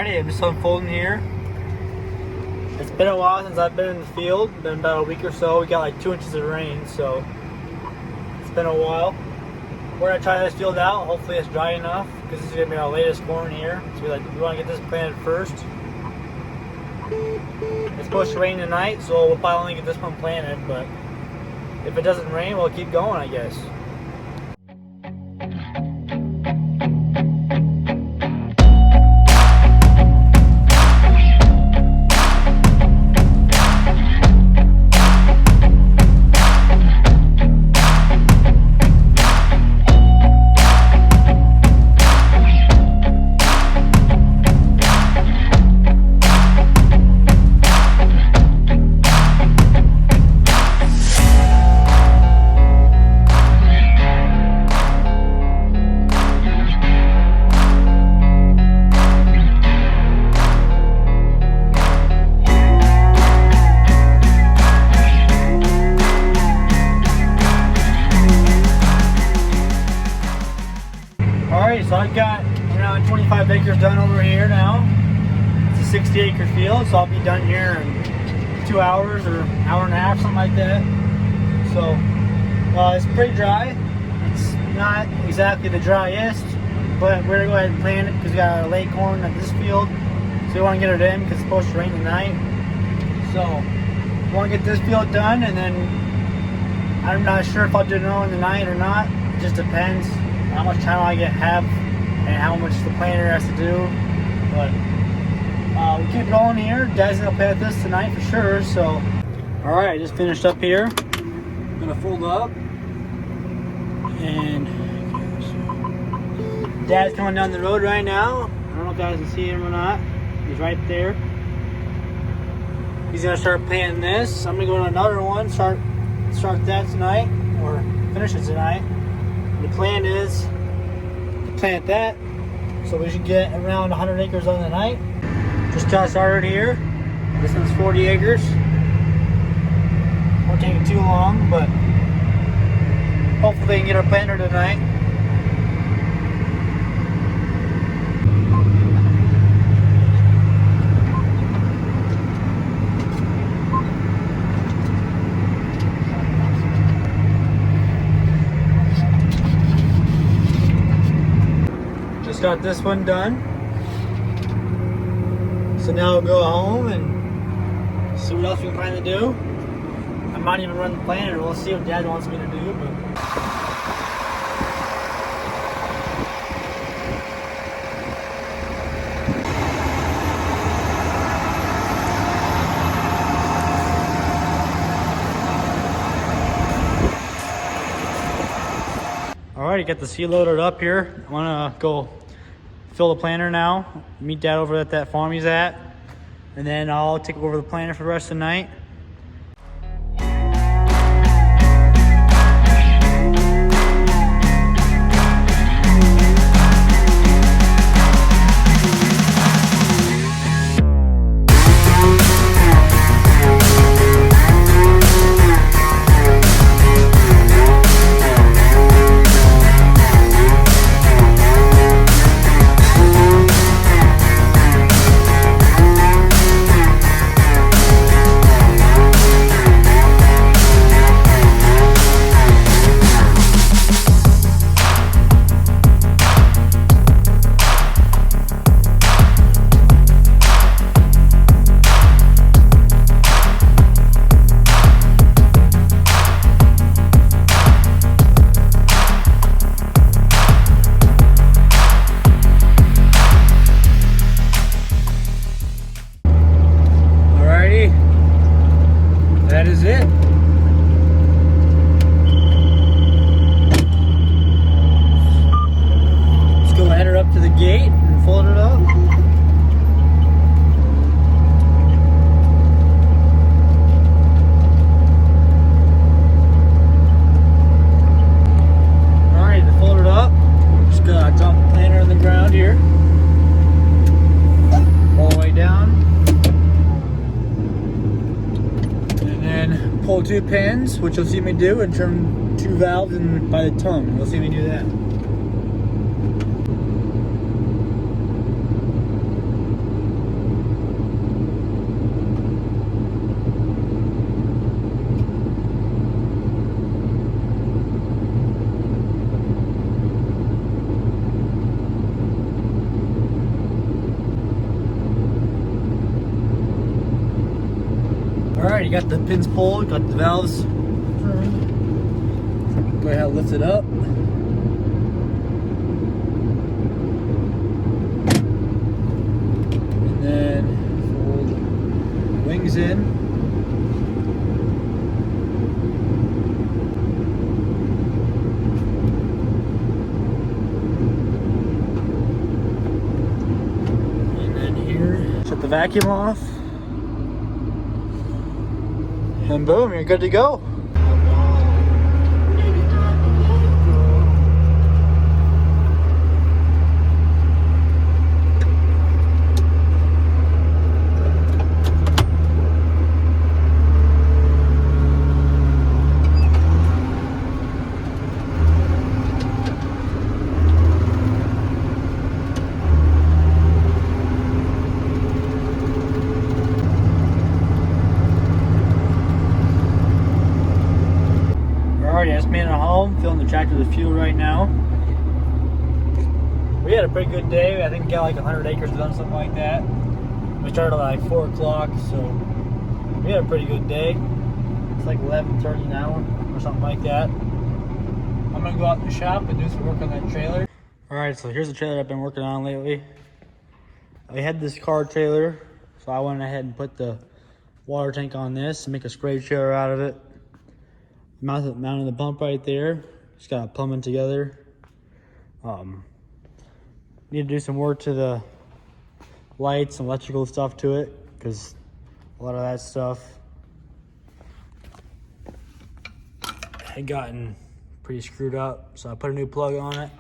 Alrighty, I'm just unfolding here. It's been a while since I've been in the field. Been about a week or so. We got like 2 inches of rain, so it's been a while. We're gonna try this field out. Hopefully it's dry enough because this is gonna be our latest corn here. So we want to get this planted first. It's supposed to rain tonight, so we'll probably only get this one planted. But if it doesn't rain, we'll keep going, I guess. Alright, so I've got around 25 acres done over here now. It's a 60-acre field, so I'll be done here in 2 hours or hour and a half, something like that. So it's pretty dry. It's not exactly the driest, but we're gonna go ahead and plant it because we got a late corn at this field, so we want to get it in because it's supposed to rain tonight. So we want to get this field done, and then I'm not sure if I'll do another one tonight or not. It just depends how much time I have and how much the planter has to do. But we'll keep rolling here. Dad's gonna play with this tonight for sure. So, all right, I just finished up here. I'm gonna fold up, and Dad's coming down the road right now. I don't know if you guys can see him or not. He's right there. He's gonna start planting this. I'm gonna go to another one. Start that tonight, or finish it tonight. The plan is to plant that, so we should get around 100 acres on the night. Just got started here. This one's 40 acres. Won't take it too long, but hopefully they can get our planter tonight. Got this one done, so now we'll go home and see what else we can find to do. I might even run the planter. We'll see what Dad wants me to do. Alright, got the seed loaded up here. I want to go fill the planter now. Meet Dad over at that farm he's at, and then I'll take over the planter for the rest of the night. That is it. Let's go head her up to the gate and fold it up. Alright, to fold it up, just gonna drop the planter in the ground here. All the way down. Pull 2 pins, which you'll see me do, and turn 2 valves and by the tongue. You'll see me do that. Alright, you got the pins pulled, got the valves turned. Go ahead and lift it up. And then fold the wings in. Shut the vacuum off. And boom, you're good to go. Alright, I just made it home, filling the tractor with fuel right now. We had a pretty good day. I think we got like 100 acres done, something like that. We started at like 4 o'clock, so we had a pretty good day. It's like 11:30 now, or something like that. I'm gonna go out in the shop and do some work on that trailer. Alright, so here's the trailer I've been working on lately. I had this car trailer, so I went ahead and put the water tank on this and make a spray trailer out of it. Mounted the pump right there. Just got it plumbing together. Need to do some work to the lights and electrical stuff to it, because a lot of that stuff had gotten pretty screwed up. So I put a new plug on it.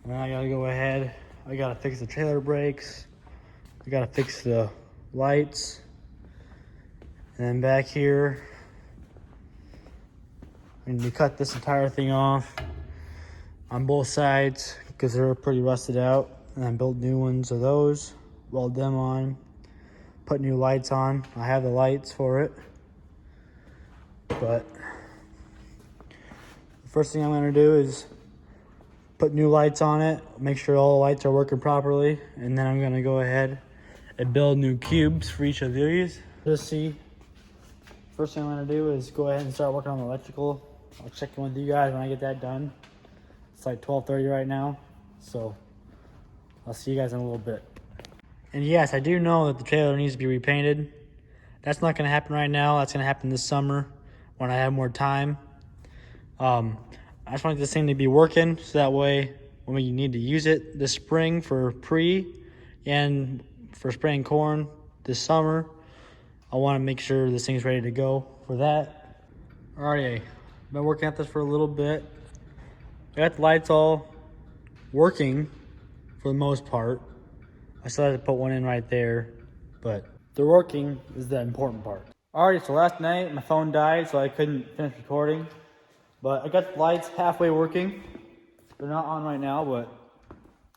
And I gotta go ahead. I gotta fix the trailer brakes. I gotta fix the lights. And then back here, I need to cut this entire thing off on both sides because they're pretty rusted out, and then build new ones of those, weld them on, put new lights on. I have the lights for it, but the first thing I'm going to do is put new lights on it, make sure all the lights are working properly, and then I'm going to go ahead and build new cubes for each of these. Just see, first thing I'm going to do is go ahead and start working on the electrical. I'll check in with you guys when I get that done. It's like 12:30 right now, so I'll see you guys in a little bit. And yes, I do know that the trailer needs to be repainted. That's not going to happen right now. That's going to happen this summer when I have more time. I just want this thing to be working, so that way when we need to use it this spring for pre and for spraying corn this summer, I want to make sure this thing's ready to go for that. Alrighty. Been working at this for a little bit. I got the lights all working for the most part. I still had to put one in right there, but they're working is the important part. Alright, so last night my phone died, so I couldn't finish recording. But I got the lights halfway working. They're not on right now, but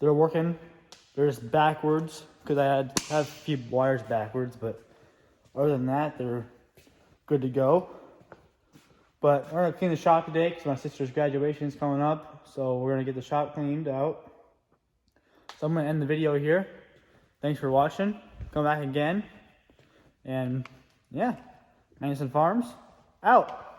they're working. They're just backwards because I have a few wires backwards, but other than that, they're good to go. But we're gonna clean the shop today because my sister's graduation is coming up. So we're gonna get the shop cleaned out. So I'm gonna end the video here. Thanks for watching. Come back again. And yeah, Anderson Farms, out.